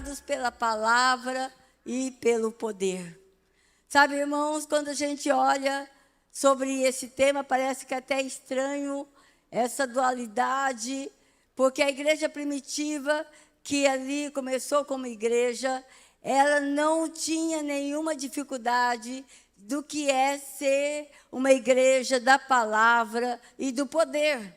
perseverados pela palavra e pelo poder. Sabe, irmãos, quando a gente olha sobre esse tema, parece que é até estranho essa dualidade, porque a igreja primitiva, que ali começou como igreja, ela não tinha nenhuma dificuldade do que é ser uma igreja da palavra e do poder.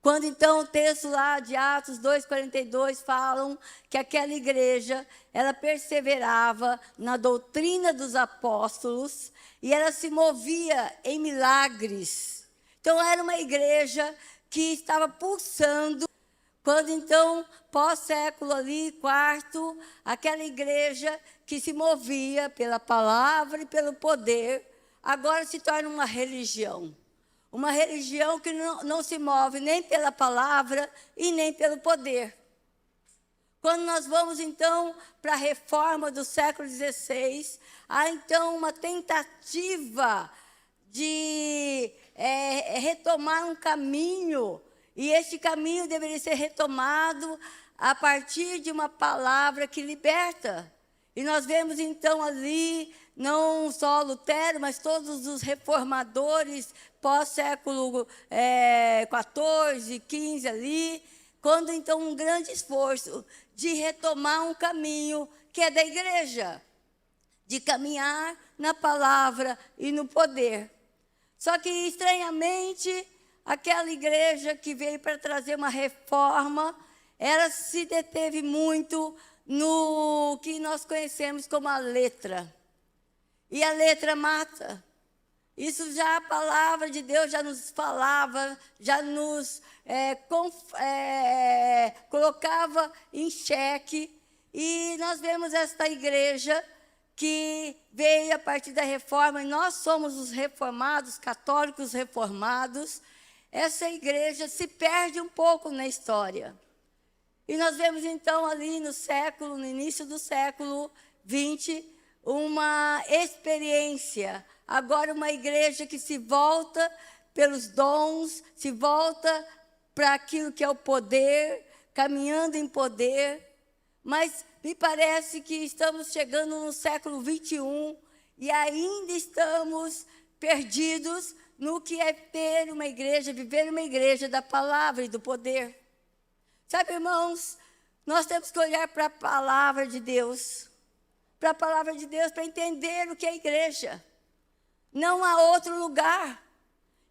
Quando então o texto lá de Atos 2,42 falam que aquela igreja, ela perseverava na doutrina dos apóstolos e ela se movia em milagres. Então era uma igreja que estava pulsando. Quando então, pós-século ali, quarto, aquela igreja que se movia pela palavra e pelo poder, agora se torna uma religião. Uma religião que não se move nem pela palavra e nem pelo poder. Quando nós vamos, então, para a reforma do século XVI, há, então, uma tentativa de retomar um caminho, e este caminho deveria ser retomado a partir de uma palavra que liberta. E nós vemos, então, ali, não só Lutero, mas todos os reformadores pós-século XIV, XV ali, quando, então, um grande esforço de retomar um caminho que é da igreja, de caminhar na palavra e no poder. Só que, estranhamente, aquela igreja que veio para trazer uma reforma, ela se deteve muito no que nós conhecemos como a letra. E a letra mata. Isso já a palavra de Deus já nos falava, já nos colocava em xeque. E nós vemos esta igreja que veio a partir da reforma, e nós somos os reformados, católicos reformados. Essa igreja se perde um pouco na história. E nós vemos, então, ali no início do século XX, uma experiência. Agora, uma igreja que se volta pelos dons, se volta para aquilo que é o poder, caminhando em poder. Mas me parece que estamos chegando no século XXI e ainda estamos perdidos no que é ter uma igreja, viver uma igreja da palavra e do poder. Sabe, irmãos, nós temos que olhar para a palavra de Deus, para entender o que é igreja. Não há outro lugar.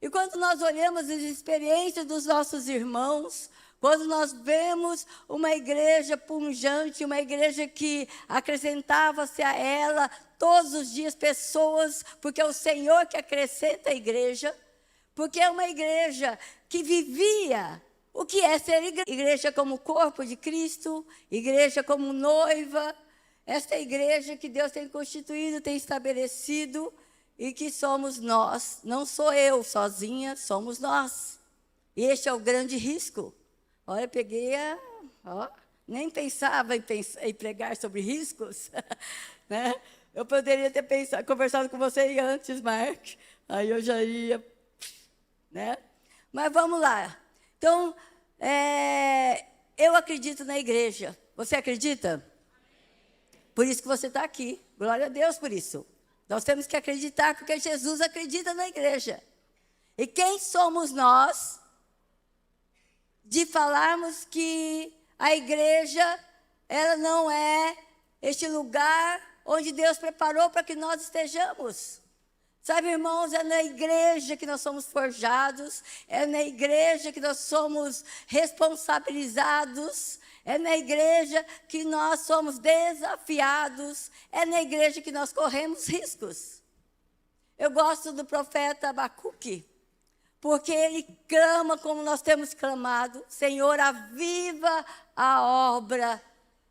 E quando nós olhamos as experiências dos nossos irmãos, quando nós vemos uma igreja pujante, uma igreja que acrescentava-se a ela todos os dias pessoas, porque é o Senhor que acrescenta a igreja, porque é uma igreja que vivia o que é ser igreja. Igreja como corpo de Cristo, igreja como noiva, esta igreja que Deus tem constituído, tem estabelecido, e que somos nós, não sou eu sozinha, somos nós. E este é o grande risco. Olha, peguei nem pensava em pregar sobre riscos, né? Eu poderia ter conversado com você antes, Mark, aí eu já ia, né? Mas vamos lá. Então, eu acredito na igreja. Você acredita? Por isso que você está aqui. Glória a Deus por isso. Nós temos que acreditar, porque Jesus acredita na igreja. E quem somos nós de falarmos que a igreja, ela não é este lugar onde Deus preparou para que nós estejamos? Sabe, irmãos, é na igreja que nós somos forjados, é na igreja que nós somos responsabilizados, é na igreja que nós somos desafiados, é na igreja que nós corremos riscos. Eu gosto do profeta Abacuque, porque ele clama como nós temos clamado: Senhor, aviva a obra,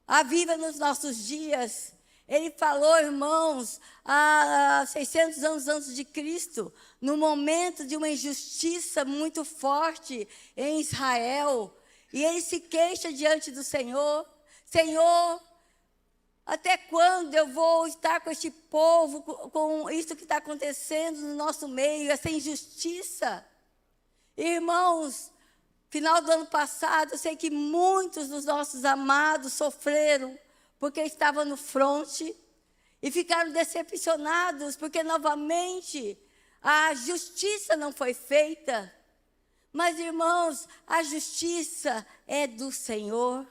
aviva nos nossos dias. Ele falou, irmãos, há 600 anos antes de Cristo, no momento de uma injustiça muito forte em Israel, e ele se queixa diante do Senhor: Senhor, até quando eu vou estar com este povo, com isso que está acontecendo no nosso meio, essa injustiça? Irmãos, final do ano passado, eu sei que muitos dos nossos amados sofreram porque estavam no fronte, e ficaram decepcionados, porque novamente a justiça não foi feita. Mas, irmãos, a justiça é do Senhor,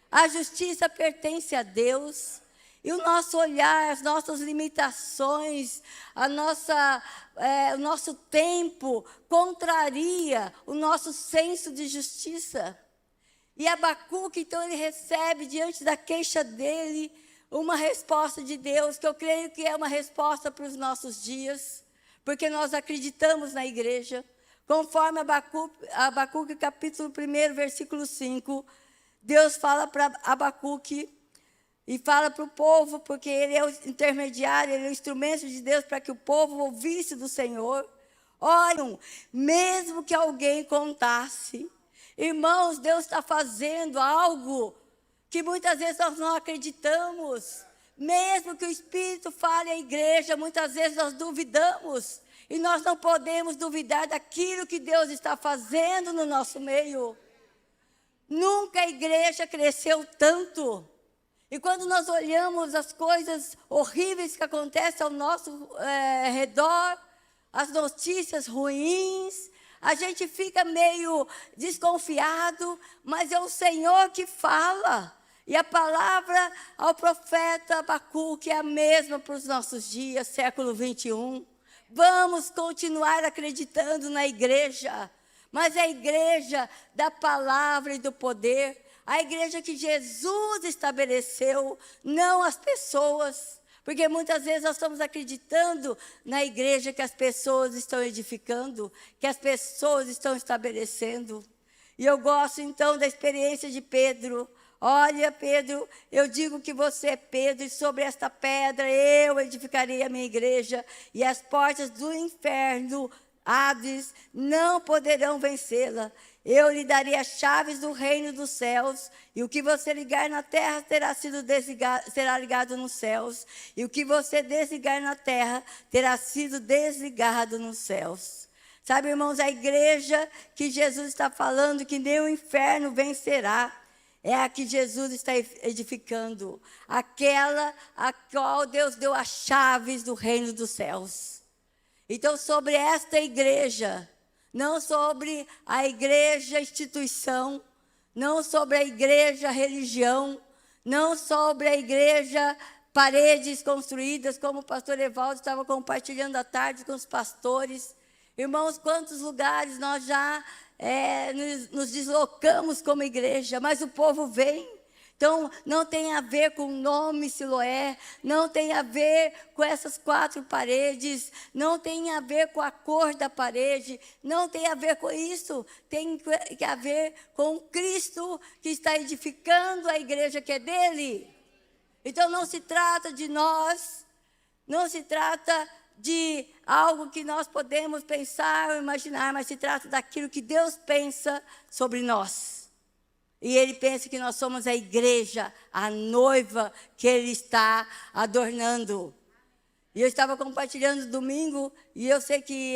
a justiça pertence a Deus. E o nosso olhar, as nossas limitações, o nosso tempo contraria o nosso senso de justiça. E Abacuque, então, ele recebe, diante da queixa dele, uma resposta de Deus, que eu creio que é uma resposta para os nossos dias, porque nós acreditamos na igreja. Conforme Abacuque capítulo 1, versículo 5, Deus fala para Abacuque e fala para o povo, porque ele é o intermediário, ele é o instrumento de Deus para que o povo ouvisse do Senhor. Olhem, mesmo que alguém contasse, irmãos, Deus está fazendo algo que muitas vezes nós não acreditamos. Mesmo que o Espírito fale à igreja, muitas vezes nós duvidamos. E nós não podemos duvidar daquilo que Deus está fazendo no nosso meio. Nunca a igreja cresceu tanto. E quando nós olhamos as coisas horríveis que acontecem ao nosso redor, as notícias ruins, a gente fica meio desconfiado, mas é o Senhor que fala. E a palavra ao profeta Abacuque é a mesma para os nossos dias, século 21. Vamos continuar acreditando na igreja, mas é a igreja da palavra e do poder, a igreja que Jesus estabeleceu, não as pessoas, porque muitas vezes nós estamos acreditando na igreja que as pessoas estão edificando, que as pessoas estão estabelecendo. E eu gosto então da experiência de Pedro. Olha, Pedro, eu digo que você é Pedro, e sobre esta pedra eu edificarei a minha igreja, e as portas do inferno, Hades, não poderão vencê-la. Eu lhe darei as chaves do reino dos céus, e o que você ligar na terra será ligado nos céus, e o que você desligar na terra terá sido desligado nos céus. Sabe, irmãos, a igreja que Jesus está falando que nem o inferno vencerá, é a que Jesus está edificando, aquela a qual Deus deu as chaves do reino dos céus. Então, sobre esta igreja, não sobre a igreja instituição, não sobre a igreja religião, não sobre a igreja paredes construídas, como o pastor Evaldo estava compartilhando à tarde com os pastores. Irmãos, quantos lugares nós já nos deslocamos como igreja, mas o povo vem. Então, não tem a ver com o nome Siloé, não tem a ver com essas 4 paredes, não tem a ver com a cor da parede, não tem a ver com isso, tem a ver com Cristo que está edificando a igreja que é dele. Então, não se trata de nós, não se trata de algo que nós podemos pensar ou imaginar, mas se trata daquilo que Deus pensa sobre nós. E Ele pensa que nós somos a igreja, a noiva que Ele está adornando. E eu estava compartilhando domingo, e eu sei que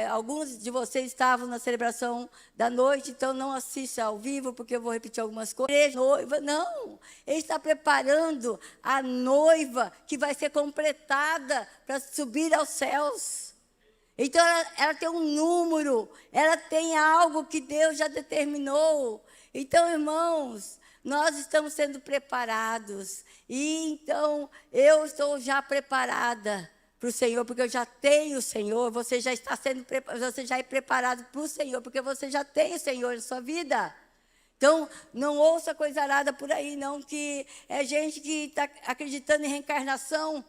alguns de vocês estavam na celebração da noite, então não assista ao vivo, porque eu vou repetir algumas coisas. Noiva, não, Ele está preparando a noiva que vai ser completada para subir aos céus. Então ela tem um número, ela tem algo que Deus já determinou. Então, irmãos, nós estamos sendo preparados. E então, eu estou já preparada para o Senhor, porque eu já tenho o Senhor. Você já está você já é preparado para o Senhor, porque você já tem o Senhor na sua vida. Então, não ouça coisa arada por aí, não, que é gente que está acreditando em reencarnação.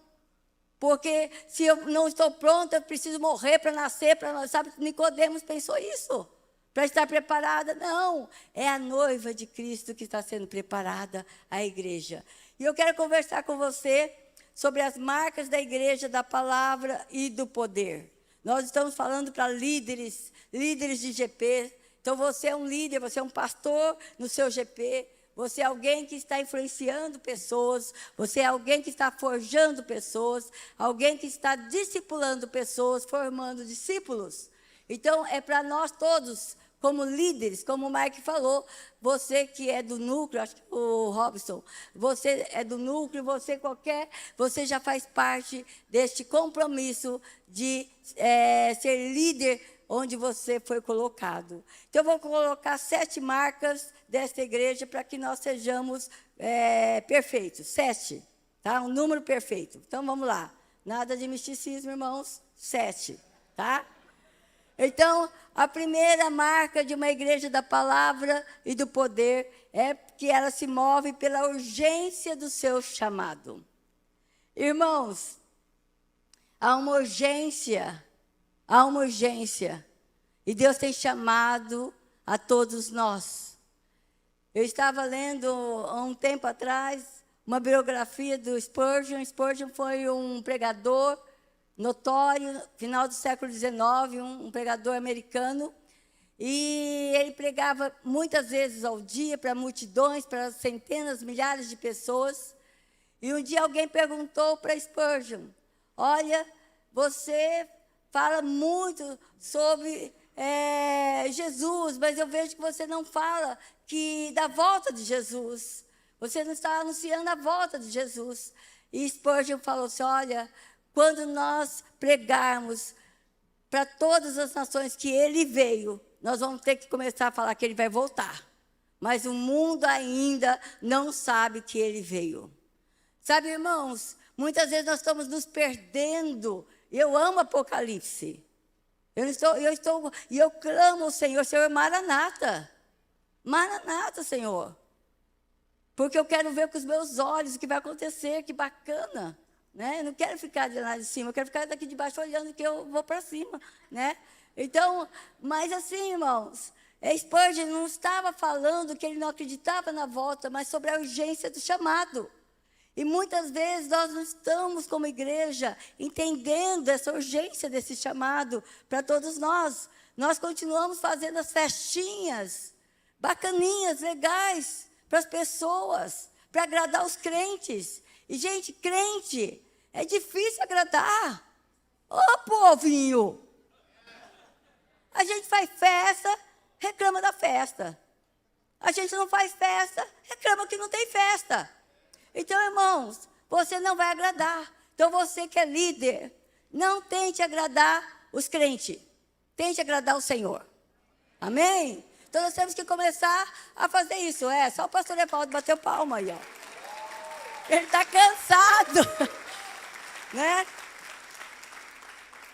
Porque se eu não estou pronta, eu preciso morrer para nascer, sabe? Nicodemos pensou isso. Para estar preparada, não. É a noiva de Cristo que está sendo preparada, a igreja. E eu quero conversar com você sobre as marcas da igreja, da palavra e do poder. Nós estamos falando para líderes de GP. Então, você é um líder, você é um pastor no seu GP. Você é alguém que está influenciando pessoas. Você é alguém que está forjando pessoas. Alguém que está discipulando pessoas, formando discípulos. Então, é para nós todos como líderes, como o Mike falou, você que é do núcleo, acho que o Robson, você é do núcleo, você já faz parte deste compromisso de ser líder onde você foi colocado. Então, eu vou colocar 7 marcas desta igreja para que nós sejamos perfeitos. 7, tá? Um número perfeito. Então, vamos lá. Nada de misticismo, irmãos. 7, tá? Então, a primeira marca de uma igreja da palavra e do poder é que ela se move pela urgência do seu chamado. Irmãos, há uma urgência. E Deus tem chamado a todos nós. Eu estava lendo, há um tempo atrás, uma biografia do Spurgeon. Spurgeon foi um pregador notório, final do século XIX, um pregador americano. E ele pregava muitas vezes ao dia para multidões, para centenas, milhares de pessoas. E um dia alguém perguntou para Spurgeon: olha, você fala muito sobre Jesus, mas eu vejo que você não fala da volta de Jesus. Você não está anunciando a volta de Jesus. E Spurgeon falou assim: olha, quando nós pregarmos para todas as nações que ele veio, nós vamos ter que começar a falar que ele vai voltar. Mas o mundo ainda não sabe que ele veio. Sabe, irmãos, muitas vezes nós estamos nos perdendo. Eu amo Apocalipse. E eu clamo ao Senhor, Senhor, Maranata. Maranata, Senhor. Porque eu quero ver com os meus olhos o que vai acontecer, que bacana. Né? Eu não quero ficar de lá de cima, eu quero ficar daqui de baixo olhando que eu vou para cima. Né? Então, mas assim, irmãos, Spurgeon não estava falando que ele não acreditava na volta, mas sobre a urgência do chamado. E muitas vezes nós não estamos, como igreja, entendendo essa urgência desse chamado para todos nós. Nós continuamos fazendo as festinhas, bacaninhas, legais, para as pessoas, para agradar os crentes. E, gente, crente, é difícil agradar. Ô, povinho! A gente faz festa, reclama da festa. A gente não faz festa, reclama que não tem festa. Então, irmãos, você não vai agradar. Então, você que é líder, não tente agradar os crentes. Tente agradar o Senhor. Amém? Então, nós temos que começar a fazer isso. Só o pastor Evaldo bateu palma aí, ó. Ele está cansado. Né?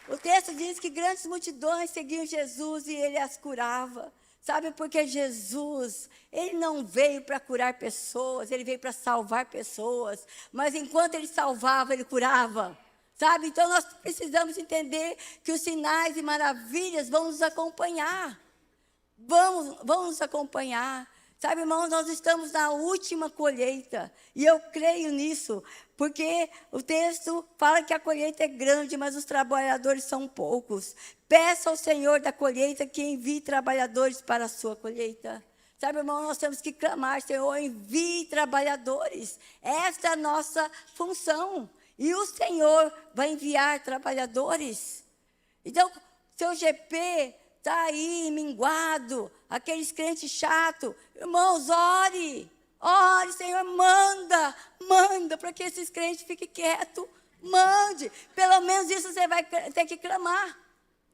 O texto diz que grandes multidões seguiam Jesus e ele as curava. Sabe, porque Jesus, ele não veio para curar pessoas, ele veio para salvar pessoas. Mas enquanto ele salvava, ele curava. Sabe, então nós precisamos entender que os sinais e maravilhas vão nos acompanhar. Vão nos acompanhar. Sabe, irmãos, nós estamos na última colheita. E eu creio nisso, porque o texto fala que a colheita é grande, mas os trabalhadores são poucos. Peça ao Senhor da colheita que envie trabalhadores para a sua colheita. Sabe, irmão, nós temos que clamar: Senhor, envie trabalhadores. Esta é a nossa função. E o Senhor vai enviar trabalhadores. Então, seu GP está aí, minguado, aqueles crentes chatos. Irmãos, ore, Senhor, manda para que esses crentes fiquem quietos. Mande, pelo menos isso você vai ter que clamar.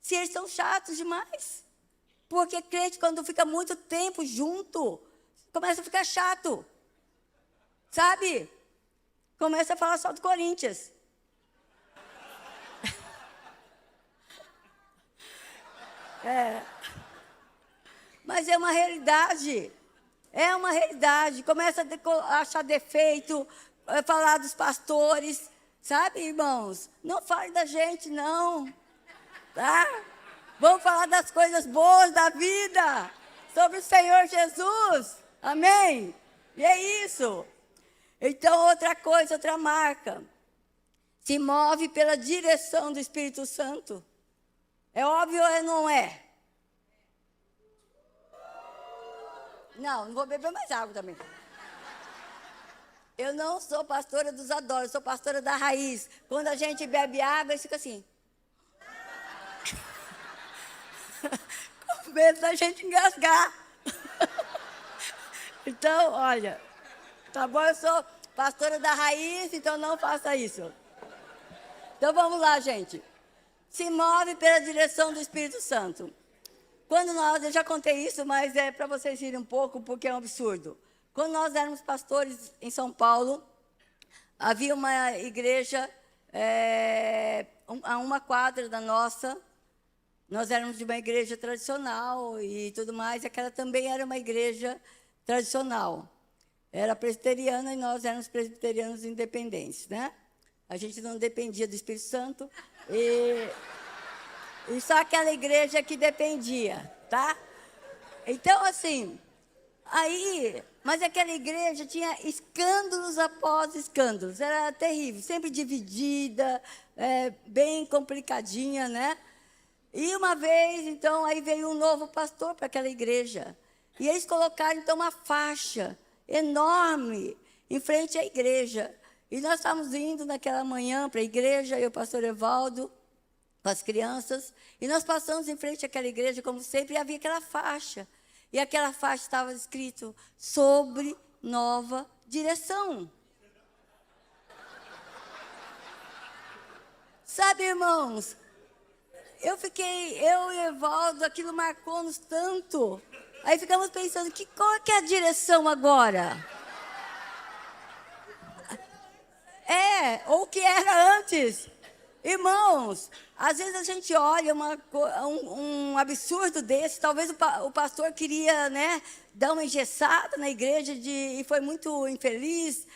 Se eles são chatos demais. Porque crente, quando fica muito tempo junto, começa a ficar chato. Sabe? Começa a falar só do Corinthians. Mas é uma realidade. É uma realidade. Começa a achar defeito, falar dos pastores. Sabe, irmãos? Não fale da gente, não. Tá? Vamos falar das coisas boas da vida, sobre o Senhor Jesus. Amém? E é isso. Então, outra coisa, outra marca. Se move pela direção do Espírito Santo. É óbvio ou não é? Não vou beber mais água também. Eu não sou pastora dos adolescentes, sou pastora da raiz. Quando a gente bebe água, fica assim. medo da gente engasgar. Então, olha, tá bom? Eu sou pastora da raiz, então não faça isso. Então, vamos lá, gente. Se move pela direção do Espírito Santo. Eu já contei isso, mas é para vocês rirem um pouco, porque é um absurdo. Quando nós éramos pastores em São Paulo, havia uma igreja a uma quadra da nossa. Nós éramos de uma igreja tradicional e tudo mais, e aquela também era uma igreja tradicional. Era presbiteriana e nós éramos presbiterianos independentes, né? A gente não dependia do Espírito Santo e só aquela igreja que dependia, tá? Então, assim, mas aquela igreja tinha escândalos após escândalos, era terrível, sempre dividida, bem complicadinha, né? E uma vez, então, aí veio um novo pastor para aquela igreja. E eles colocaram, então, uma faixa enorme em frente à igreja. E nós estávamos indo naquela manhã para a igreja, eu e o pastor Evaldo, com as crianças, e nós passamos em frente àquela igreja, como sempre, e havia aquela faixa. E aquela faixa estava escrito, sobre nova direção. Sabe, irmãos, eu e Evaldo, aquilo marcou-nos tanto. Aí ficamos pensando, qual que é a direção agora? Ou o que era antes. Irmãos, às vezes a gente olha um absurdo desse, talvez o pastor queria, né, dar uma engessada na igreja e foi muito infeliz.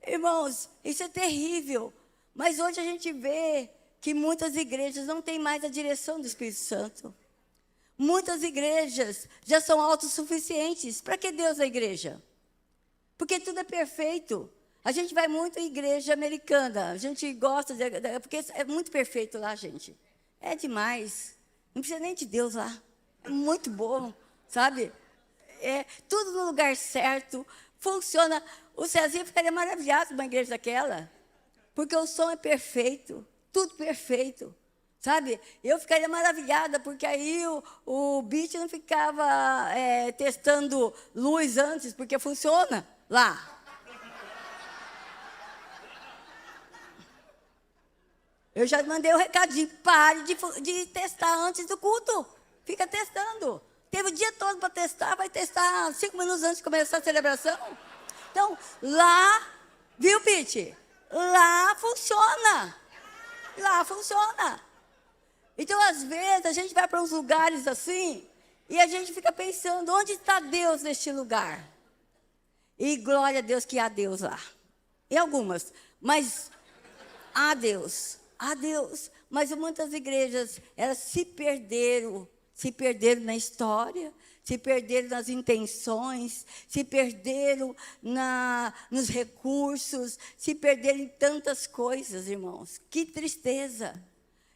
Irmãos, isso é terrível. Mas hoje a gente vê que muitas igrejas não têm mais a direção do Espírito Santo. Muitas igrejas já são autossuficientes. Para que Deus na igreja? Porque tudo é perfeito. A gente vai muito em igreja americana. A gente gosta, porque é muito perfeito lá, gente. É demais. Não precisa nem de Deus lá. É muito bom, sabe? É tudo no lugar certo. Funciona. O Cezinha ficaria maravilhado numa igreja daquela. Porque o som é perfeito. Tudo perfeito. Sabe? Eu ficaria maravilhada, porque aí o beat não ficava testando luz antes, porque funciona lá. Eu já mandei o recadinho, pare de testar antes do culto. Fica testando. Teve o dia todo para testar, vai testar 5 minutos antes de começar a celebração. Então, lá, viu, Pete? Lá funciona. Lá funciona. Então, às vezes, a gente vai para uns lugares assim, e a gente fica pensando, onde está Deus neste lugar? E glória a Deus que há Deus lá. Em algumas, mas há Deus. Há Deus. Mas muitas igrejas, elas se perderam na história, se perderam nas intenções, se perderam nos recursos, se perderam em tantas coisas, irmãos. Que tristeza.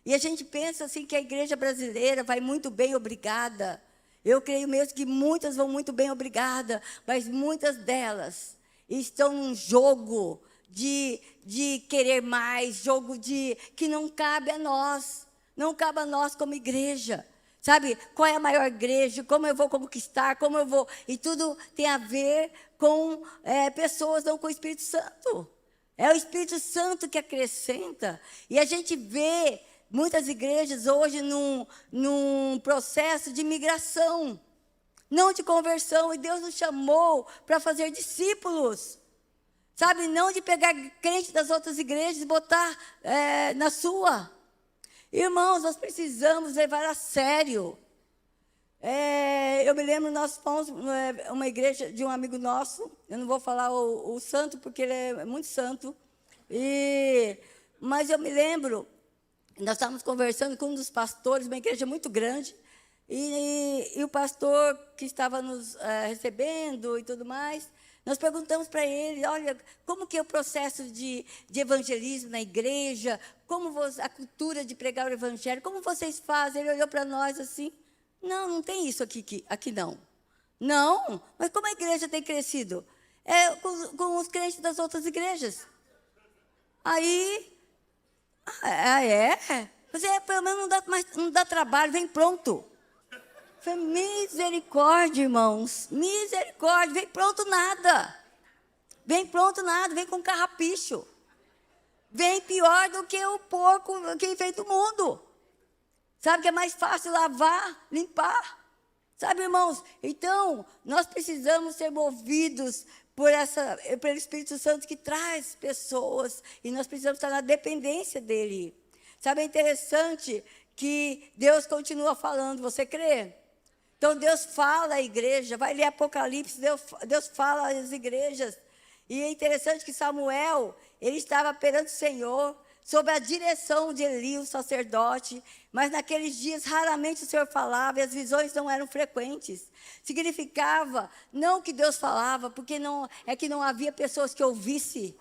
E a gente pensa assim que a igreja brasileira vai muito bem, obrigada. Eu creio mesmo que muitas vão muito bem, obrigada, mas muitas delas estão num jogo de querer mais, jogo que não cabe a nós, não cabe a nós como igreja. Sabe, qual é a maior igreja, como eu vou conquistar, como eu vou... E tudo tem a ver com pessoas, não com o Espírito Santo. É o Espírito Santo que acrescenta. E a gente vê muitas igrejas hoje num processo de migração, não de conversão. E Deus nos chamou para fazer discípulos. Sabe, não de pegar crente das outras igrejas e botar na sua. Irmãos, nós precisamos levar a sério. Eu me lembro, nós fomos uma igreja de um amigo nosso, eu não vou falar o santo, porque ele é muito santo, mas eu me lembro, nós estávamos conversando com um dos pastores, uma igreja muito grande, e o pastor que estava nos recebendo e tudo mais, nós perguntamos para ele, olha, como que é o processo de evangelismo na igreja, a cultura de pregar o evangelho, como vocês fazem? Ele olhou para nós assim, não tem isso aqui não. Não, mas como a igreja tem crescido? Com os crentes das outras igrejas. Aí, pelo menos não dá trabalho, vem pronto. Falei, misericórdia, irmãos, misericórdia, vem pronto nada. Vem pronto nada, vem com carrapicho. Vem pior do que o porco que veio do mundo. Sabe que é mais fácil lavar, limpar? Sabe, irmãos? Então, nós precisamos ser movidos pelo Espírito Santo que traz pessoas. E nós precisamos estar na dependência dele. Sabe, é interessante que Deus continua falando, você crê? Então, Deus fala à igreja, vai ler Apocalipse, Deus fala às igrejas. E é interessante que Samuel, ele estava perante o Senhor, sob a direção de Eli, o sacerdote, mas naqueles dias raramente o Senhor falava e as visões não eram frequentes. Significava, não que Deus falava, porque não havia pessoas que ouvissem.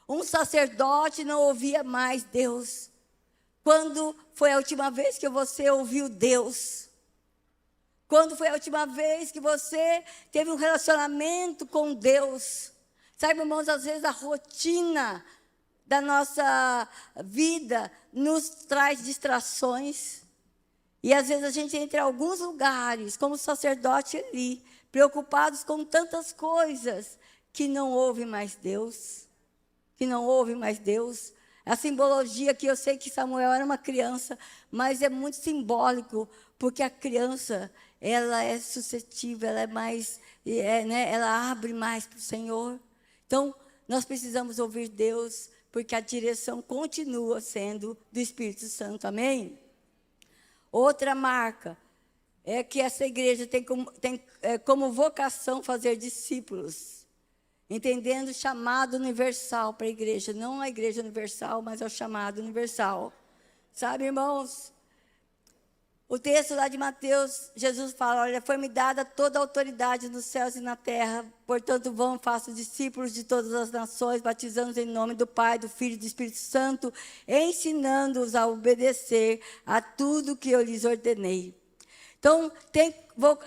Um sacerdote não ouvia mais Deus. Quando foi a última vez que você ouviu Deus? Quando foi a última vez que você teve um relacionamento com Deus? Sabe, irmãos, às vezes a rotina da nossa vida nos traz distrações. E às vezes a gente entra em alguns lugares, como o sacerdote Eli, preocupados com tantas coisas, que não ouve mais Deus. Que não ouve mais Deus. A simbologia que eu sei que Samuel era uma criança, mas é muito simbólico, porque a criança, ela é suscetível, ela é mais, ela abre mais para o Senhor. Então, nós precisamos ouvir Deus, porque a direção continua sendo do Espírito Santo, amém? Outra marca é que essa igreja tem como vocação fazer discípulos. Entendendo o chamado universal para a igreja. Não a igreja universal, mas é o chamado universal. Sabe, irmãos? O texto lá de Mateus, Jesus fala, olha, foi-me dada toda a autoridade nos céus e na terra, portanto vão, façam discípulos de todas as nações, batizando-os em nome do Pai, do Filho e do Espírito Santo, ensinando-os a obedecer a tudo que eu lhes ordenei. Então,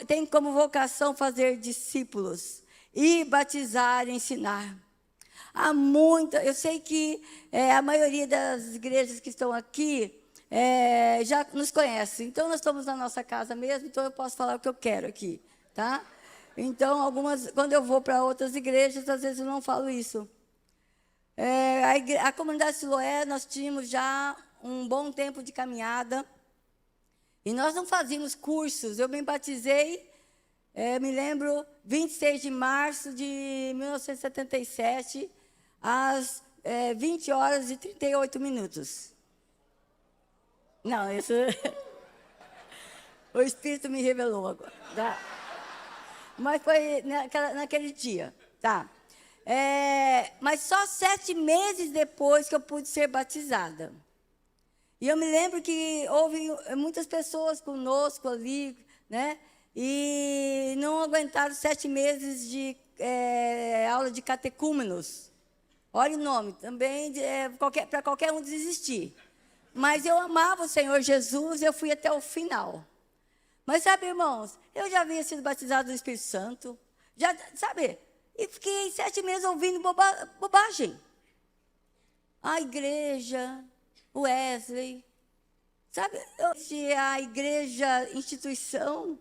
tem como vocação fazer discípulos. E batizar, ensinar. Há muita, eu sei que a maioria das igrejas que estão aqui já nos conhece. Então, nós estamos na nossa casa mesmo, então eu posso falar o que eu quero aqui, tá? Então, quando eu vou para outras igrejas, às vezes eu não falo isso. A comunidade Siloé, nós tínhamos já um bom tempo de caminhada, e nós não fazíamos cursos. Eu me batizei, me lembro, 26 de março de 1977, às 20 horas e 38 minutos. Não, isso... o Espírito me revelou agora. Tá? Mas foi naquele dia. Tá? Mas só 7 meses depois que eu pude ser batizada. E eu me lembro que houve muitas pessoas conosco ali, né? E não aguentaram 7 meses de aula de catecúmenos. Olha o nome, também para qualquer um desistir. Mas eu amava o Senhor Jesus, eu fui até o final. Mas sabe, irmãos, eu já havia sido batizado no Espírito Santo, sabe? E fiquei 7 meses ouvindo bobagem. A igreja, o Wesley, sabe? A igreja, instituição.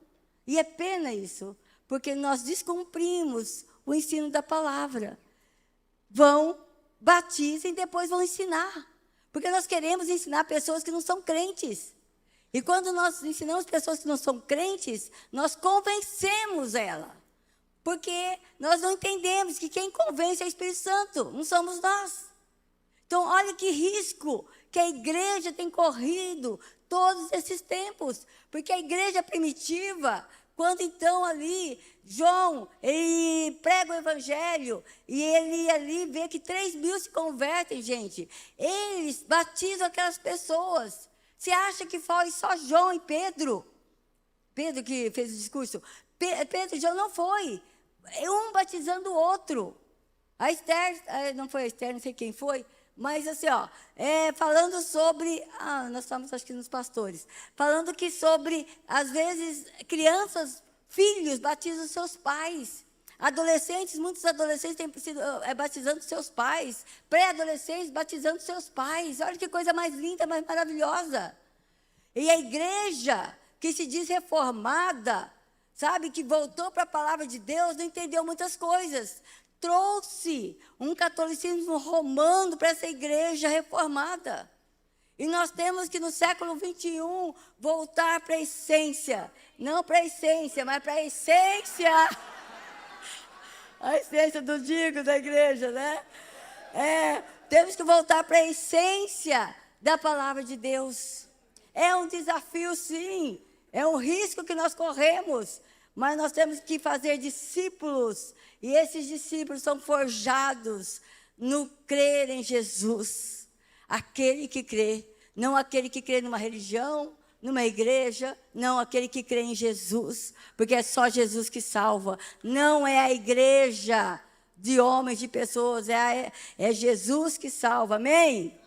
E é pena isso, porque nós descumprimos o ensino da palavra. Vão, batizem e depois vão ensinar. Porque nós queremos ensinar pessoas que não são crentes. E quando nós ensinamos pessoas que não são crentes, nós convencemos ela. Porque nós não entendemos que quem convence é o Espírito Santo, não somos nós. Então, olha que risco que a igreja tem corrido todos esses tempos. Porque a igreja primitiva, quando então ali, João, ele prega o evangelho, e ele ali vê que 3.000 se convertem, gente. Eles batizam aquelas pessoas. Você acha que foi só João e Pedro? Pedro que fez o discurso. Pedro e João não foi. Um batizando o outro. A Esther, não foi a Esther, não sei quem foi, mas assim, falando sobre, nós estamos acho que nos pastores, falando que sobre, às vezes, crianças, filhos batizam seus pais, adolescentes, muitos adolescentes têm sido batizando seus pais, pré-adolescentes batizando seus pais, olha que coisa mais linda, mais maravilhosa. E a igreja que se diz reformada, sabe, que voltou para a palavra de Deus, não entendeu muitas coisas. Trouxe um catolicismo romano para essa igreja reformada. E nós temos que, no século XXI, voltar para a essência. Não para a essência, mas para a essência. A essência do digo da igreja, né? Temos que voltar para a essência da palavra de Deus. É um desafio, sim. É um risco que nós corremos. Mas nós temos que fazer discípulos. E esses discípulos são forjados no crer em Jesus. Aquele que crê. Não aquele que crê numa religião, numa igreja. Não aquele que crê em Jesus. Porque é só Jesus que salva. Não é a igreja de homens, de pessoas. É Jesus que salva. Amém?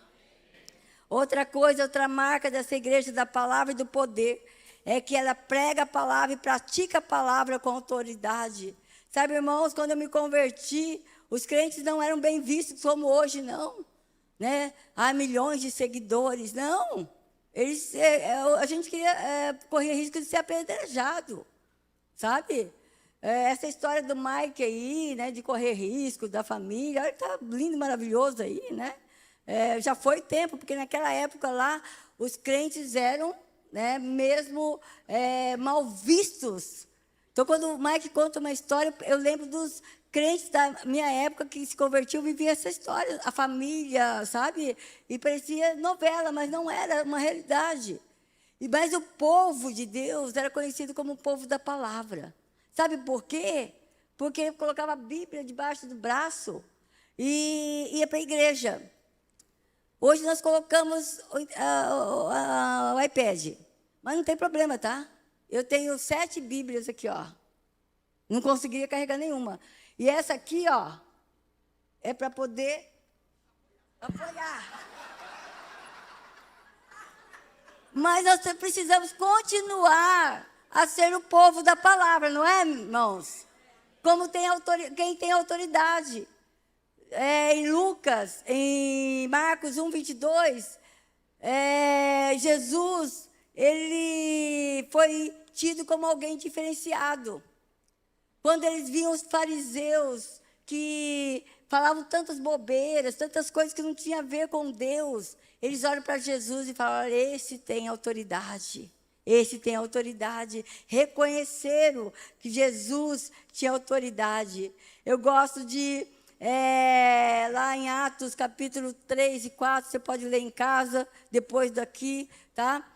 Outra coisa, outra marca dessa igreja da palavra e do poder é que ela prega a palavra e pratica a palavra com autoridade. Sabe, irmãos, quando eu me converti, os crentes não eram bem vistos como hoje, não. Né? Há milhões de seguidores, não. A gente corria risco de ser apedrejado, sabe? Essa história do Mike aí, né, de correr risco, da família, olha, está lindo, maravilhoso aí, né? Já foi tempo, porque naquela época lá, os crentes eram, né, mesmo mal vistos. Então, quando o Mike conta uma história, eu lembro dos crentes da minha época que se convertiam, viviam essa história, a família, sabe? E parecia novela, mas não era uma realidade. Mas o povo de Deus era conhecido como o povo da palavra. Sabe por quê? Porque colocava a Bíblia debaixo do braço e ia para a igreja. Hoje nós colocamos o iPad, mas não tem problema, tá? Eu tenho 7 Bíblias aqui, ó. Não conseguiria carregar nenhuma. E essa aqui, ó, é para poder apoiar. Mas nós precisamos continuar a ser o povo da palavra, não é, irmãos? Como quem tem autoridade. Em Lucas, em Marcos 1, 22, Jesus, ele foi tido como alguém diferenciado. Quando eles viam os fariseus que falavam tantas bobeiras, tantas coisas que não tinham a ver com Deus, eles olham para Jesus e falam, olha, esse tem autoridade. Esse tem autoridade. Reconheceram que Jesus tinha autoridade. Eu gosto de... lá em Atos, capítulo 3 e 4, você pode ler em casa, depois daqui, tá?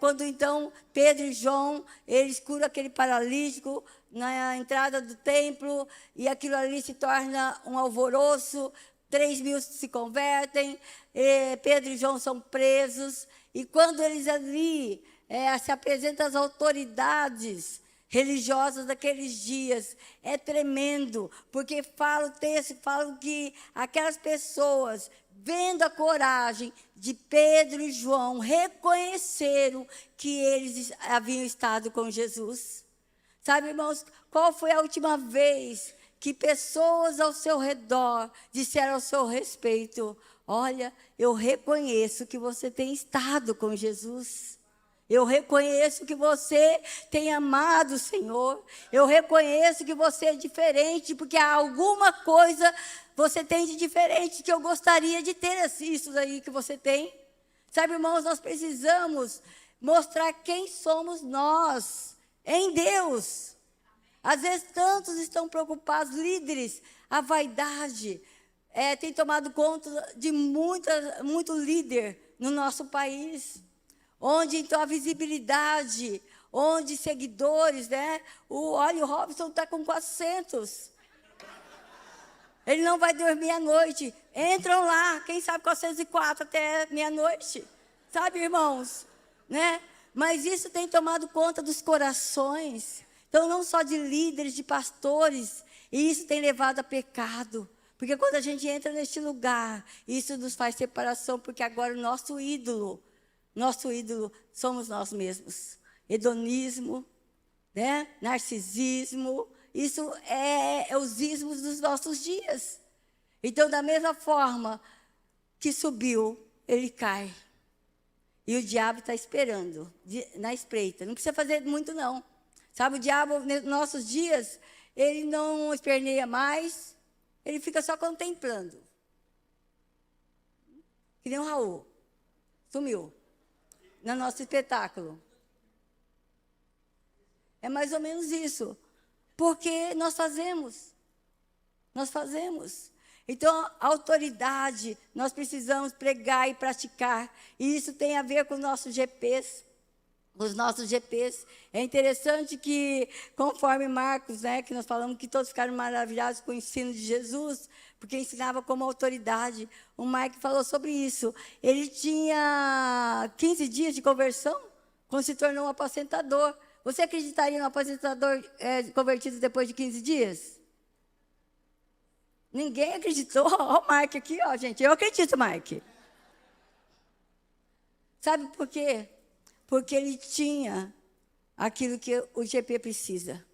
Quando, então, Pedro e João, eles curam aquele paralítico na entrada do templo, e aquilo ali se torna um alvoroço, 3.000 se convertem, Pedro e João são presos, e quando eles ali se apresentam às autoridades religiosas daqueles dias, é tremendo, porque fala o texto, fala que aquelas pessoas, vendo a coragem de Pedro e João, reconheceram que eles haviam estado com Jesus. Sabe, irmãos, qual foi a última vez que pessoas ao seu redor disseram ao seu respeito, olha, eu reconheço que você tem estado com Jesus. Eu reconheço que você tem amado o Senhor. Eu reconheço que você é diferente, porque há alguma coisa você tem de diferente que eu gostaria de ter isso aí que você tem. Sabe, irmãos, nós precisamos mostrar quem somos nós em Deus. Às vezes, tantos estão preocupados, líderes, a vaidade tem tomado conta de muito líder no nosso país. Onde, então, a visibilidade, onde seguidores, né? Olha, o Robson está com 400. Ele não vai dormir à noite. Entram lá, quem sabe 404 até meia-noite. Sabe, irmãos? Né? Mas isso tem tomado conta dos corações. Então, não só de líderes, de pastores. E isso tem levado a pecado. Porque quando a gente entra neste lugar, isso nos faz separação, porque agora o nosso ídolo somos nós mesmos. Hedonismo, né? Narcisismo, isso é os ismos dos nossos dias. Então, da mesma forma que subiu, ele cai. E o diabo está esperando, na espreita. Não precisa fazer muito, não. Sabe, o diabo, nos nossos dias, ele não esperneia mais, ele fica só contemplando. Que nem o Raul. Sumiu. No nosso espetáculo. É mais ou menos isso. Porque nós fazemos. Nós fazemos. Então, a autoridade, nós precisamos pregar e praticar. E isso tem a ver com os nossos GPs. Os nossos GPs. É interessante que, conforme Marcos, né, que nós falamos que todos ficaram maravilhados com o ensino de Jesus, porque ensinava como autoridade. O Mike falou sobre isso. Ele tinha 15 dias de conversão, quando se tornou um apacentador. Você acreditaria no apacentador convertido depois de 15 dias? Ninguém acreditou. Olha o Mike aqui, ó, gente. Eu acredito, Mike. Sabe por quê? Porque ele tinha aquilo que o GP precisa.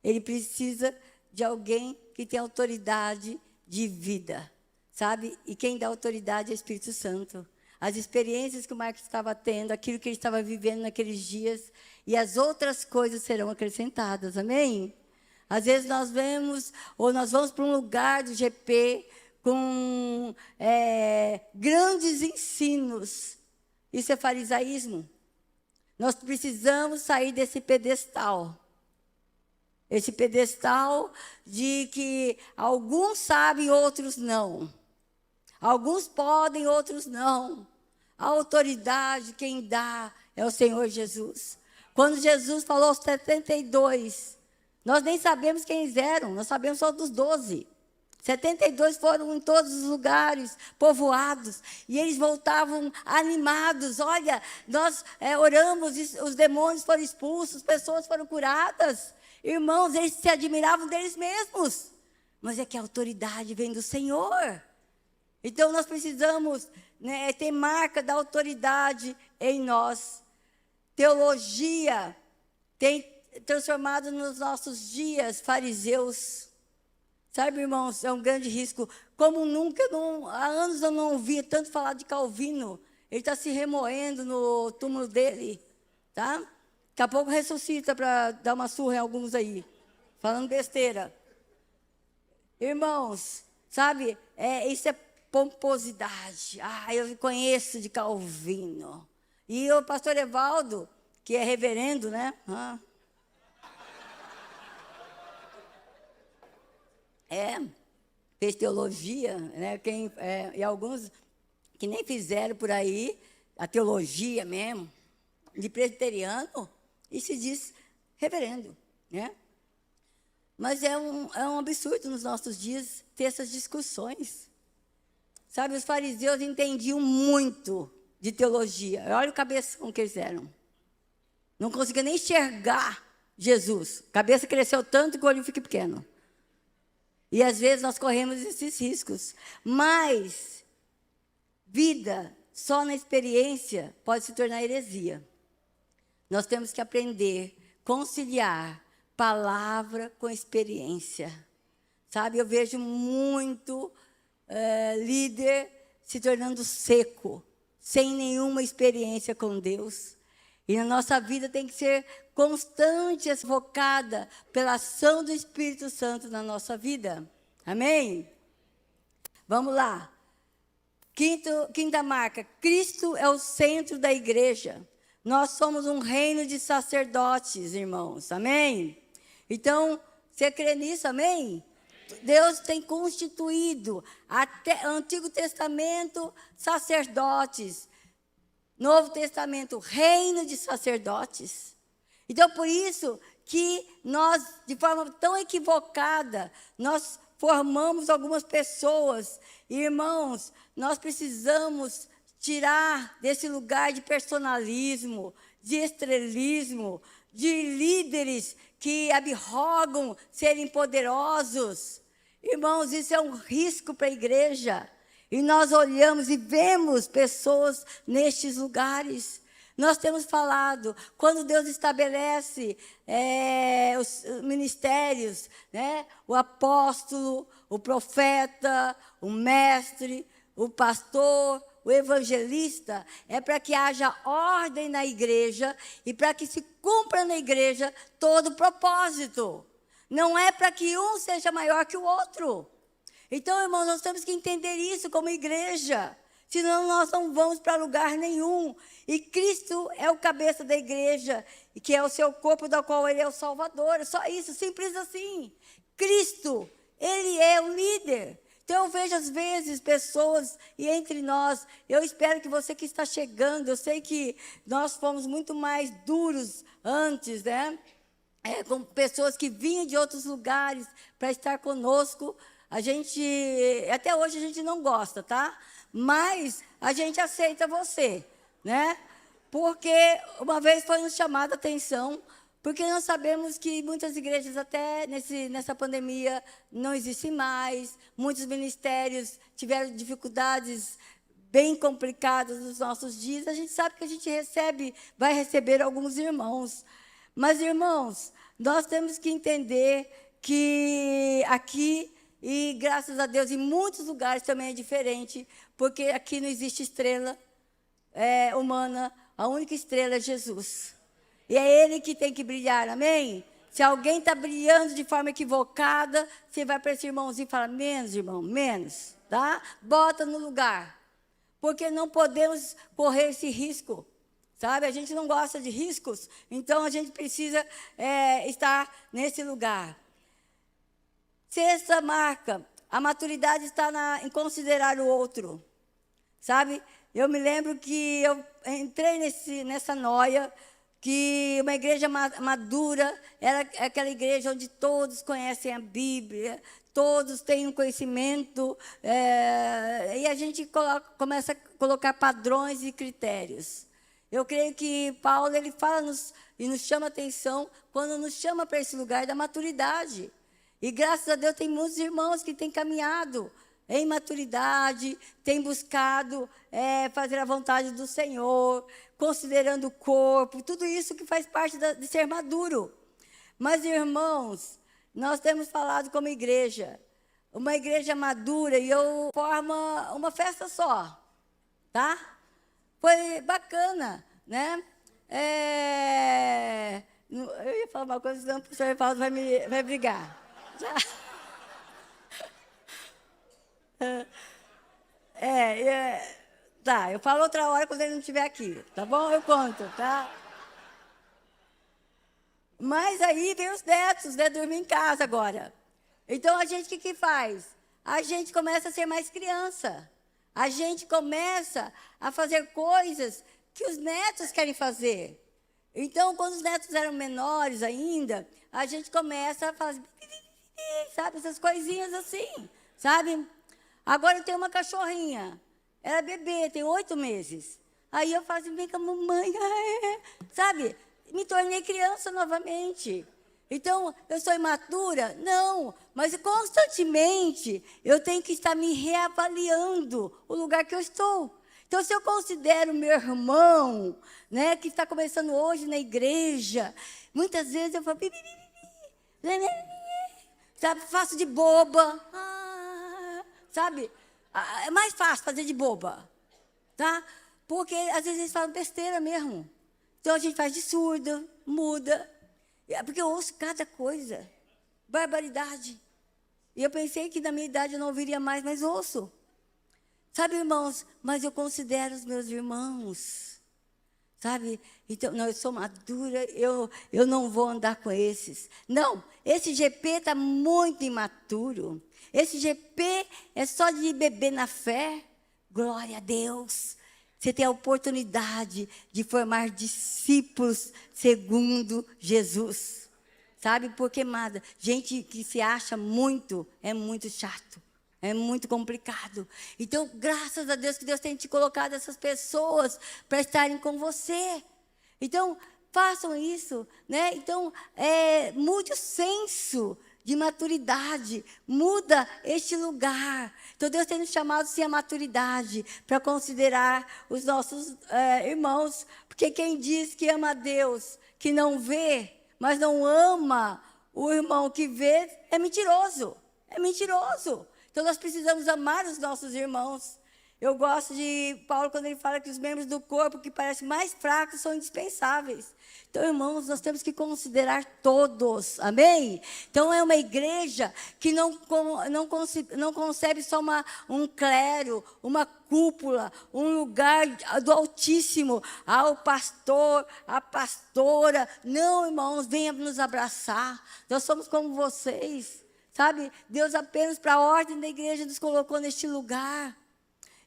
Ele precisa de alguém que tem autoridade de vida, sabe? E quem dá autoridade é o Espírito Santo. As experiências que o Marcos estava tendo, aquilo que ele estava vivendo naqueles dias, e as outras coisas serão acrescentadas, amém? Às vezes nós vemos, ou nós vamos para um lugar do GP com grandes ensinos. Isso é farisaísmo. Nós precisamos sair desse pedestal. Esse pedestal de que alguns sabem, outros não. Alguns podem, outros não. A autoridade, quem dá, é o Senhor Jesus. Quando Jesus falou aos 72, nós nem sabemos quem eles eram, nós sabemos só dos 12. 72 foram em todos os lugares, povoados, e eles voltavam animados. Olha, nós oramos, os demônios foram expulsos, pessoas foram curadas. Irmãos, eles se admiravam deles mesmos. Mas é que a autoridade vem do Senhor. Então, nós precisamos ter marca da autoridade em nós. Teologia tem transformado nos nossos dias fariseus. Sabe, irmãos, é um grande risco. Como nunca, há anos eu não ouvia tanto falar de Calvino. Ele está se remoendo no túmulo dele, tá? Daqui a pouco ressuscita para dar uma surra em alguns aí, falando besteira. Irmãos, sabe, isso é pomposidade. Eu conheço de Calvino. E o pastor Evaldo, que é reverendo, né? Fez teologia, né? E alguns que nem fizeram por aí a teologia mesmo, de presbiteriano, e se diz reverendo, né? Mas é um absurdo nos nossos dias ter essas discussões. Sabe, os fariseus entendiam muito de teologia. Olha o cabeção que eles eram. Não conseguiam nem enxergar Jesus. A cabeça cresceu tanto que o olho fica pequeno. E às vezes nós corremos esses riscos. Mas vida só na experiência pode se tornar heresia. Nós temos que aprender a conciliar palavra com experiência. Sabe, eu vejo muito líder se tornando seco, sem nenhuma experiência com Deus. E na nossa vida tem que ser constante, focada pela ação do Espírito Santo na nossa vida. Amém? Vamos lá. Quinta marca. Cristo é o centro da igreja. Nós somos um reino de sacerdotes, irmãos. Amém? Então, você crê nisso? Amém? Deus tem constituído, até Antigo Testamento, sacerdotes. Novo Testamento, reino de sacerdotes. Então, por isso que nós, de forma tão equivocada, nós formamos algumas pessoas. Irmãos, nós precisamos tirar desse lugar de personalismo, de estrelismo, de líderes que abrogam serem poderosos. Irmãos, isso é um risco para a igreja. E nós olhamos e vemos pessoas nestes lugares. Nós temos falado, quando Deus estabelece os ministérios, né? O apóstolo, o profeta, o mestre, o pastor, o evangelista é para que haja ordem na igreja e para que se cumpra na igreja todo o propósito. Não é para que um seja maior que o outro. Então, irmãos, nós temos que entender isso como igreja. Senão nós não vamos para lugar nenhum. E Cristo é o cabeça da igreja, que é o seu corpo, da qual Ele é o Salvador. É só isso, simples assim. Cristo, Ele é o líder. Então eu vejo às vezes pessoas, e entre nós, eu espero que você que está chegando, eu sei que nós fomos muito mais duros antes, né? Com pessoas que vinham de outros lugares para estar conosco. A gente, até hoje a gente não gosta, tá? Mas a gente aceita você, né? Porque uma vez foi nos chamada a atenção, porque nós sabemos que muitas igrejas até nessa pandemia não existem mais, muitos ministérios tiveram dificuldades bem complicadas nos nossos dias. A gente sabe que a gente vai receber alguns irmãos. Mas, irmãos, nós temos que entender que aqui, e graças a Deus, em muitos lugares também é diferente, porque aqui não existe estrela humana, a única estrela é Jesus. E é Ele que tem que brilhar, amém? Se alguém está brilhando de forma equivocada, você vai para esse irmãozinho e fala, menos, irmão, menos, tá? Bota no lugar, porque não podemos correr esse risco, sabe? A gente não gosta de riscos, então a gente precisa estar nesse lugar. Sexta marca, a maturidade está em considerar o outro, sabe? Eu me lembro que eu entrei nessa noia, que uma igreja madura era aquela igreja onde todos conhecem a Bíblia, todos têm um conhecimento, e a gente começa a colocar padrões e critérios. Eu creio que Paulo ele fala e nos chama a atenção quando nos chama para esse lugar da maturidade. E graças a Deus tem muitos irmãos que têm caminhado em maturidade, têm buscado fazer a vontade do Senhor, considerando o corpo, tudo isso que faz parte de ser maduro. Mas, irmãos, nós temos falado como igreja, uma igreja madura, e eu forma uma festa só, tá? Foi bacana, né? Eu ia falar uma coisa, senão o professor Evaldo vai brigar. Tá, eu falo outra hora quando ele não estiver aqui, tá bom? Eu conto, tá? Mas aí vem os netos, né? Dormir em casa agora. Então, a gente, o que faz? A gente começa a ser mais criança. A gente começa a fazer coisas que os netos querem fazer. Então, quando os netos eram menores ainda, a gente começa a fazer, sabe, essas coisinhas assim, sabe? Agora eu tenho uma cachorrinha, ela é bebê, tem 8 meses. Aí eu falo assim, vem com a mamãe, sabe? Me tornei criança novamente. Então, eu sou imatura? Não, mas constantemente eu tenho que estar me reavaliando o lugar que eu estou. Então, se eu considero meu irmão, né, que está começando hoje na igreja, muitas vezes eu falo, sabe, faço de boba, sabe? É mais fácil fazer de boba, tá? Porque às vezes eles falam besteira mesmo. Então a gente faz de surda, muda. Porque eu ouço cada coisa, barbaridade. E eu pensei que na minha idade eu não ouviria mais, mas ouço. Sabe, irmãos, mas eu considero os meus irmãos, sabe? Então, não, eu sou madura, eu não vou andar com esses. Não, esse GP está muito imaturo. Esse GP é só de beber na fé. Glória a Deus. Você tem a oportunidade de formar discípulos segundo Jesus. Sabe, porque, amada, gente que se acha muito, é muito chato. É muito complicado. Então, graças a Deus que Deus tem te colocado essas pessoas para estarem com você. Então, façam isso, né? Então, mude o senso de maturidade, muda este lugar. Então, Deus tem nos chamado, sim, a maturidade, para considerar os nossos irmãos. Porque quem diz que ama a Deus, que não vê, mas não ama o irmão que vê, é mentiroso. É mentiroso. Então, nós precisamos amar os nossos irmãos. Eu gosto de Paulo quando ele fala que os membros do corpo que parecem mais fracos são indispensáveis. Então, irmãos, nós temos que considerar todos, amém? Então, é uma igreja que não concebe só um clero, uma cúpula, um lugar do Altíssimo, ao pastor, a pastora. Não, irmãos, venha nos abraçar. Nós somos como vocês, sabe? Deus apenas para a ordem da igreja nos colocou neste lugar.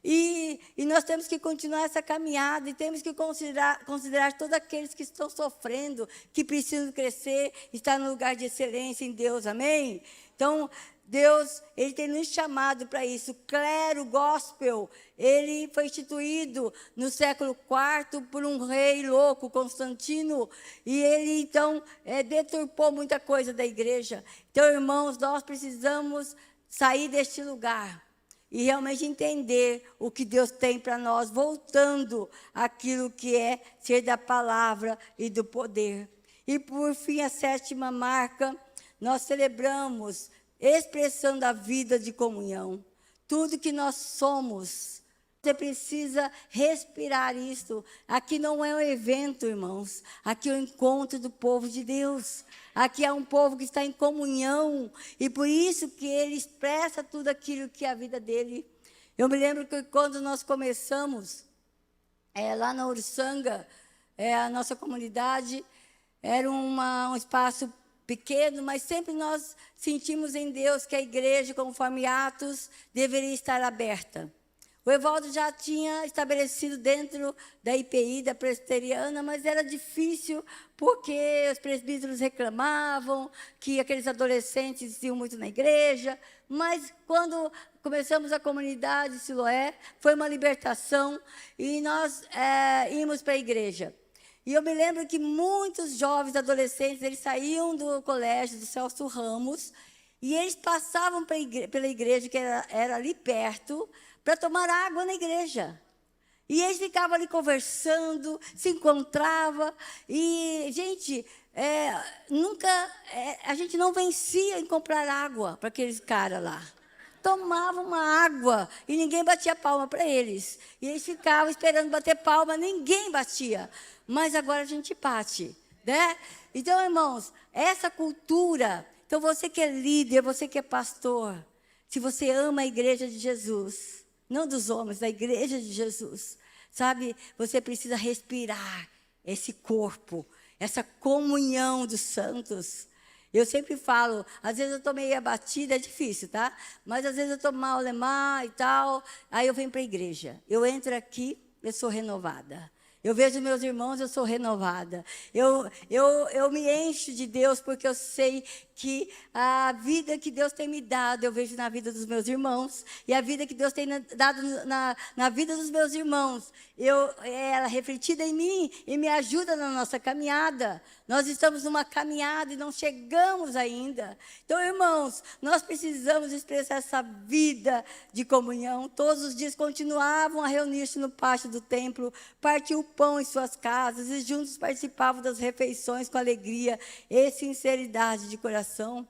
E nós temos que continuar essa caminhada e temos que considerar todos aqueles que estão sofrendo, que precisam crescer, estar no lugar de excelência em Deus, amém? Então, Deus, Ele tem nos chamado para isso. O clero gospel, ele foi instituído no século IV por um rei louco, Constantino, e ele, então, deturpou muita coisa da igreja. Então, irmãos, nós precisamos sair deste lugar e realmente entender o que Deus tem para nós, voltando àquilo que é ser da palavra e do poder. E, por fim, a 7ª marca, nós celebramos expressando a vida de comunhão. Tudo que nós somos, você precisa respirar isso. Aqui não é um evento, irmãos. Aqui é o encontro do povo de Deus. Aqui é um povo que está em comunhão. E por isso que ele expressa tudo aquilo que é a vida dele. Eu me lembro que quando nós começamos, lá na Uruçanga, a nossa comunidade, era um espaço pequeno, mas sempre nós sentimos em Deus que a igreja, conforme Atos, deveria estar aberta. O Evaldo já tinha estabelecido dentro da IPI, da presbiteriana, mas era difícil porque os presbíteros reclamavam que aqueles adolescentes iam muito na igreja. Mas quando começamos a comunidade Siloé, foi uma libertação e nós íamos para a igreja. E eu me lembro que muitos jovens adolescentes, eles saíam do colégio do Celso Ramos e eles passavam pela igreja, que era ali perto, para tomar água na igreja. E eles ficavam ali conversando, se encontravam. E, gente, a gente não vencia em comprar água para aqueles caras lá. Tomavam uma água e ninguém batia palma para eles. E eles ficavam esperando bater palma, ninguém batia. Mas agora a gente bate, né? Então, irmãos, essa cultura... Então, você que é líder, você que é pastor, se você ama a igreja de Jesus, não dos homens, da igreja de Jesus, sabe? Você precisa respirar esse corpo, essa comunhão dos santos. Eu sempre falo, às vezes eu estou meio abatida, é difícil, tá? Mas às vezes eu estou mal e tal, aí eu venho para a igreja. Eu entro aqui, eu sou renovada. Eu vejo meus irmãos, eu sou renovada. Eu me encho de Deus porque eu sei que a vida que Deus tem me dado, eu vejo na vida dos meus irmãos. E a vida que Deus tem dado na vida dos meus irmãos, ela é refletida em mim e me ajuda na nossa caminhada. Nós estamos numa caminhada e não chegamos ainda. Então, irmãos, nós precisamos expressar essa vida de comunhão. Todos os dias continuavam a reunir-se no pátio do templo, partir o pão em suas casas e juntos participavam das refeições com alegria e sinceridade de coração.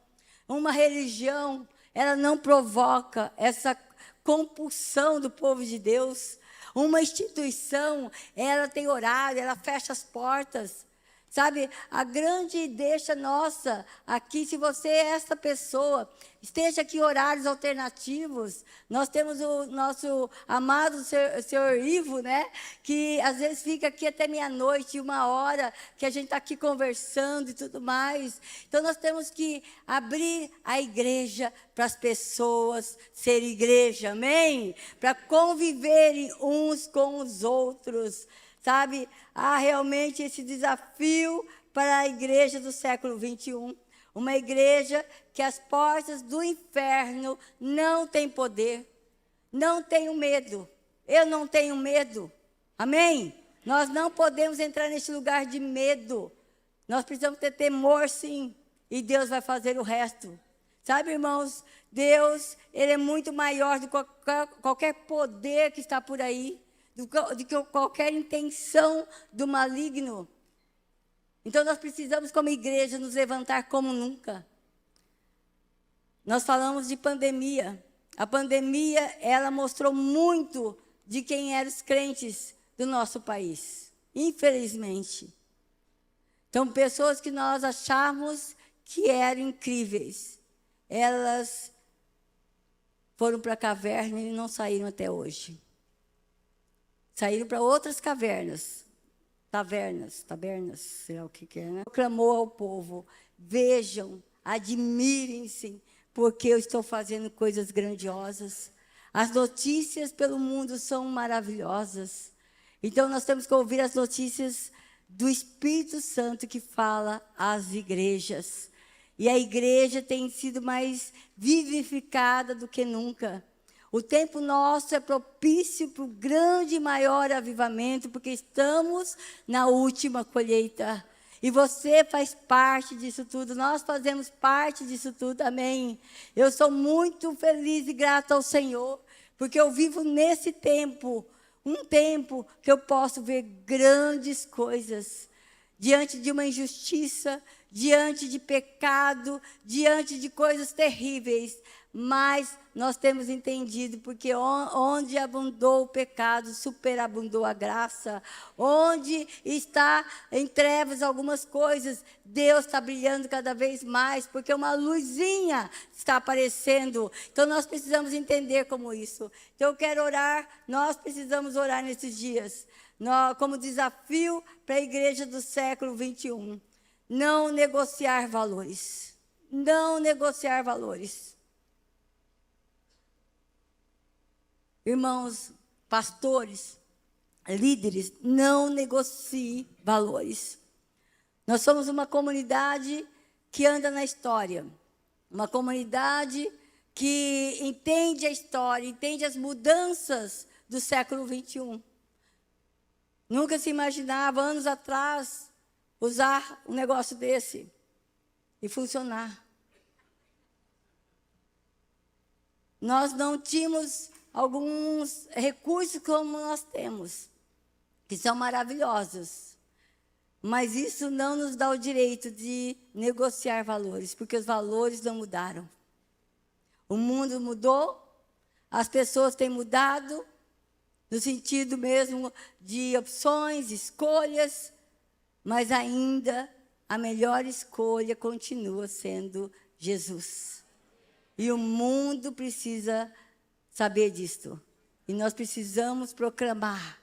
Uma religião, ela não provoca essa compulsão do povo de Deus. Uma instituição, ela tem horário, ela fecha as portas. Sabe, a grande deixa nossa aqui, se você é essa pessoa, esteja aqui horários alternativos. Nós temos o nosso amado senhor Ivo, né? Que às vezes fica aqui até meia-noite, 1h, que a gente está aqui conversando e tudo mais. Então, nós temos que abrir a igreja para as pessoas serem igreja, amém? Para conviverem uns com os outros. Sabe, há realmente esse desafio para a igreja do século XXI. Uma igreja que as portas do inferno não têm poder. Não tenho medo. Eu não tenho medo. Amém? Nós não podemos entrar nesse lugar de medo. Nós precisamos ter temor, sim. E Deus vai fazer o resto. Sabe, irmãos, Deus, Ele é muito maior do que qualquer poder que está por aí. De qualquer intenção do maligno. Então, nós precisamos, como igreja, nos levantar como nunca. Nós falamos de pandemia. A pandemia, ela mostrou muito de quem eram os crentes do nosso país, infelizmente. Então, pessoas que nós achávamos que eram incríveis, elas foram para a caverna e não saíram até hoje. Saíram para outras cavernas, tabernas, sei lá o que é, né? Proclamou ao povo, vejam, admirem-se, porque eu estou fazendo coisas grandiosas. As notícias pelo mundo são maravilhosas. Então, nós temos que ouvir as notícias do Espírito Santo que fala às igrejas. E a igreja tem sido mais vivificada do que nunca. O tempo nosso é propício para o grande e maior avivamento, porque estamos na última colheita. E você faz parte disso tudo, nós fazemos parte disso tudo, amém? Eu sou muito feliz e grata ao Senhor, porque eu vivo nesse tempo, um tempo que eu posso ver grandes coisas, diante de uma injustiça, diante de pecado, diante de coisas terríveis. Mas nós temos entendido, porque onde abundou o pecado, superabundou a graça. Onde está em trevas algumas coisas, Deus está brilhando cada vez mais, porque uma luzinha está aparecendo. Então, nós precisamos entender como isso. Então, eu quero orar, nós precisamos orar nesses dias. Como desafio para a igreja do século 21. Não negociar valores. Não negociar valores. Irmãos, pastores, líderes, não negocie valores. Nós somos uma comunidade que anda na história. Uma comunidade que entende a história, entende as mudanças do século 21. Nunca se imaginava, anos atrás, usar um negócio desse e funcionar. Nós não tínhamos alguns recursos como nós temos, que são maravilhosos. Mas isso não nos dá o direito de negociar valores, porque os valores não mudaram. O mundo mudou, as pessoas têm mudado, no sentido mesmo de opções, escolhas, mas ainda a melhor escolha continua sendo Jesus. E o mundo precisa saber disto. E nós precisamos proclamar,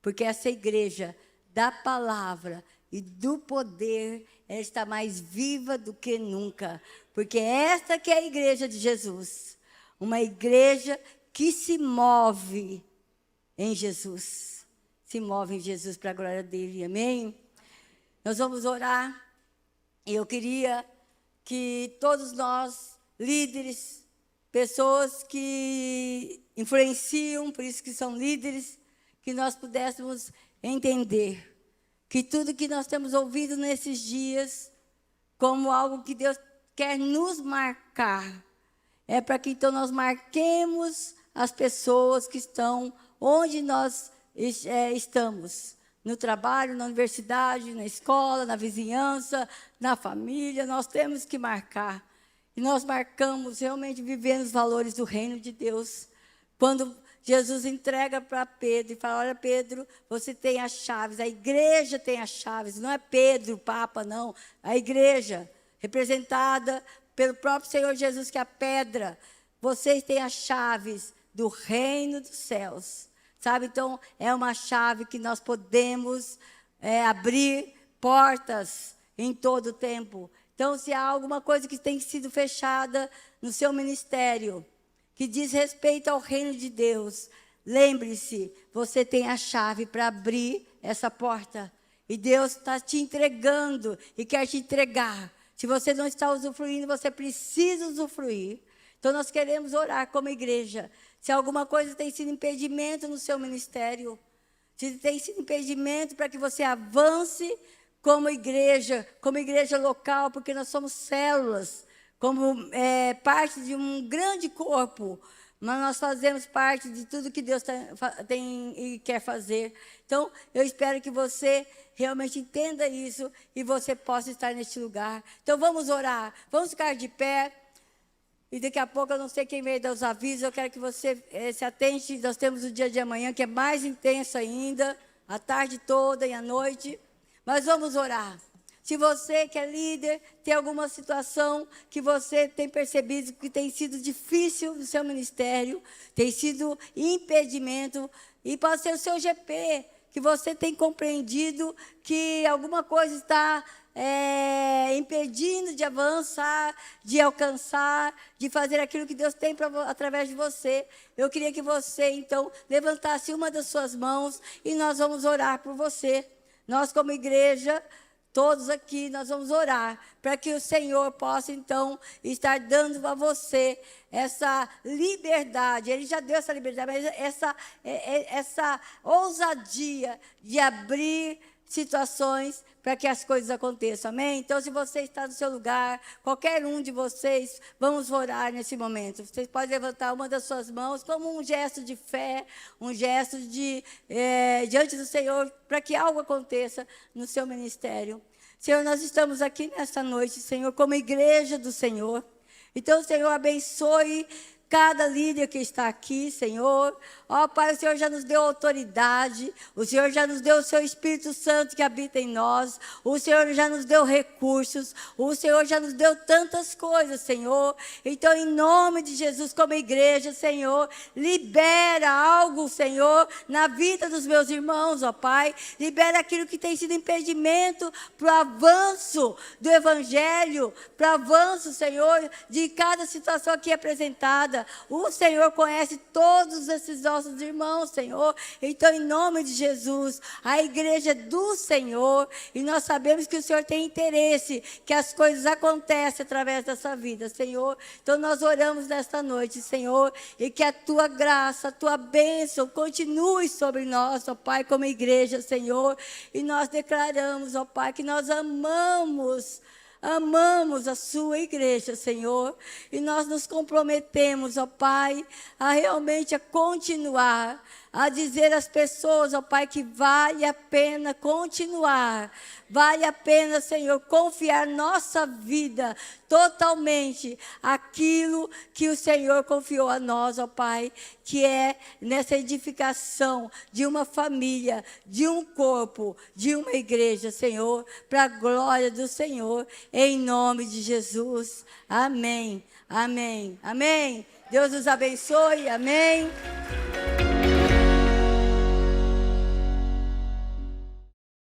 porque essa igreja da palavra e do poder, ela está mais viva do que nunca. Porque esta que é a igreja de Jesus. Uma igreja que se move em Jesus. Se move em Jesus para a glória dele, amém? Nós vamos orar. E eu queria que todos nós, líderes, pessoas que influenciam, por isso que são líderes, que nós pudéssemos entender que tudo que nós temos ouvido nesses dias, como algo que Deus quer nos marcar, é para que então nós marquemos as pessoas que estão onde nós estamos, no trabalho, na universidade, na escola, na vizinhança, na família, nós temos que marcar. E nós marcamos realmente vivendo os valores do reino de Deus. Quando Jesus entrega para Pedro e fala, olha Pedro, você tem as chaves, a igreja tem as chaves, não é Pedro, o Papa, não. A igreja, representada pelo próprio Senhor Jesus, que é a pedra. Vocês têm as chaves do reino dos céus. Sabe, então, é uma chave que nós podemos abrir portas em todo o tempo. Então, se há alguma coisa que tem sido fechada no seu ministério, que diz respeito ao reino de Deus, lembre-se, você tem a chave para abrir essa porta. E Deus está te entregando e quer te entregar. Se você não está usufruindo, você precisa usufruir. Então, nós queremos orar como igreja. Se alguma coisa tem sido impedimento no seu ministério, se tem sido impedimento para que você avance como igreja local, porque nós somos células, como parte de um grande corpo, mas nós fazemos parte de tudo que Deus tem e quer fazer. Então, eu espero que você realmente entenda isso e você possa estar neste lugar. Então, vamos orar, vamos ficar de pé. E daqui a pouco, eu não sei quem veio dar os avisos, eu quero que você se atente. Nós temos o dia de amanhã, que é mais intenso ainda, a tarde toda e a noite. Mas vamos orar. Se você que é líder, tem alguma situação que você tem percebido que tem sido difícil no seu ministério, tem sido impedimento, e pode ser o seu GP, que você tem compreendido que alguma coisa está impedindo de avançar, de alcançar, de fazer aquilo que Deus tem através de você. Eu queria que você, então, levantasse uma das suas mãos e nós vamos orar por você. Nós, como igreja, todos aqui, nós vamos orar para que o Senhor possa, então, estar dando a você essa liberdade. Ele já deu essa liberdade, mas essa ousadia de abrir situações para que as coisas aconteçam, amém? Então, se você está no seu lugar, qualquer um de vocês, vamos orar nesse momento. Vocês podem levantar uma das suas mãos como um gesto de fé, um gesto de diante do Senhor, para que algo aconteça no seu ministério. Senhor, nós estamos aqui nesta noite, Senhor, como igreja do Senhor. Então, Senhor, abençoe cada líder que está aqui, Senhor. Ó, Pai, o Senhor já nos deu autoridade, o Senhor já nos deu o seu Espírito Santo que habita em nós, o Senhor já nos deu recursos, o Senhor já nos deu tantas coisas, Senhor. Então, em nome de Jesus, como igreja, Senhor, libera algo, Senhor, na vida dos meus irmãos, ó Pai. Libera aquilo que tem sido impedimento para o avanço do Evangelho, para o avanço, Senhor, de cada situação aqui apresentada. O Senhor conhece todos esses nossos irmãos, Senhor. Então, em nome de Jesus, a igreja é do Senhor, e nós sabemos que o Senhor tem interesse que as coisas aconteçam através dessa vida, Senhor. Então, nós oramos nesta noite, Senhor, e que a Tua graça, a Tua bênção continue sobre nós, ó Pai, como igreja, Senhor. E nós declaramos, ó Pai, que nós amamos a sua igreja, Senhor, e nós nos comprometemos, ó Pai, a realmente continuar, a dizer às pessoas, ó Pai, que vale a pena continuar, vale a pena, Senhor, confiar nossa vida totalmente aquilo que o Senhor confiou a nós, ó Pai, que é nessa edificação de uma família, de um corpo, de uma igreja, Senhor, para a glória do Senhor, em nome de Jesus. Amém, amém, amém. Deus nos abençoe, amém.